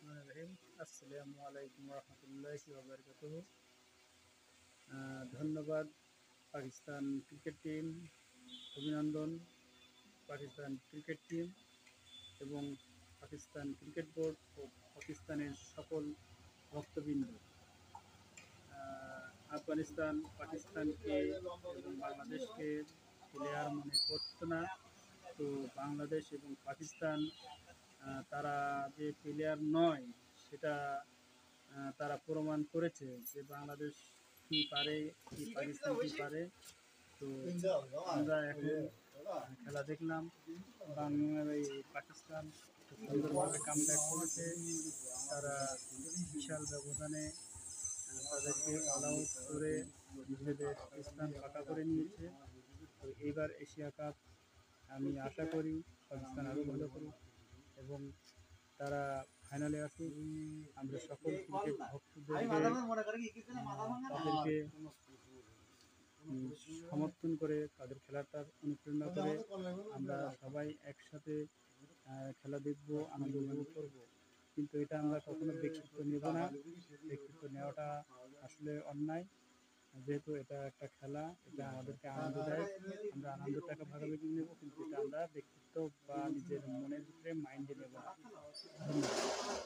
রহিম। আসসালামু আলাইকুম রহমতুল্লাহি ওয়া বারাকাতুহু। ধন্যবাদ পাকিস্তান ক্রিকেট টিম, অভিনন্দন পাকিস্তান ক্রিকেট টিম এবং পাকিস্তান ক্রিকেট বোর্ড ও পাকিস্তানের সকল ভক্তবৃন্দ। আফগানিস্তান পাকিস্তানকে এবং বাংলাদেশকে প্লেয়ার মনে করতো না, তো বাংলাদেশ এবং পাকিস্তান তারা যে প্লেয়ার নয় সেটা তারা প্রমাণ করেছে যে বাংলাদেশ কি পারে, কি পাকিস্তান কি পারে। তো আমরা এখন খেলা দেখলাম, এই পাকিস্তান খুব সুন্দরভাবে কামব্যাক করেছে। তারা বিশাল ব্যবধানে তাদেরকে অল আউট করে নিজেদের স্থান ফাঁকা করে নিয়েছে। তো এইবার এশিয়া কাপ আমি আশা করি পাকিস্তান আরও ভালো করুক এবং তারা ফাইনালে আসুক। আমরা সকল ক্রিকেট ভক্তদেরকে সমর্থন করে তাদের খেলাটার অনুপ্রেরণা করে আমরা সবাই একসাথে খেলা দেখব, আনন্দ উপভোগ করব। কিন্তু এটা আমরা কখনো ব্যক্তিত্ব নেব না, ব্যক্তিত্ব নেওয়াটা আসলে অন্যায়। যেহেতু এটা একটা খেলা, এটা আমাদেরকে আনন্দ দেয়, আমরা আনন্দটাকে ভাগাভাগি নেব, কিন্তু এটা আমরা ব্যক্তিত্ব বা নিজের মনের ভিতরে মাইন্ডে নেব না। ধন্যবাদ।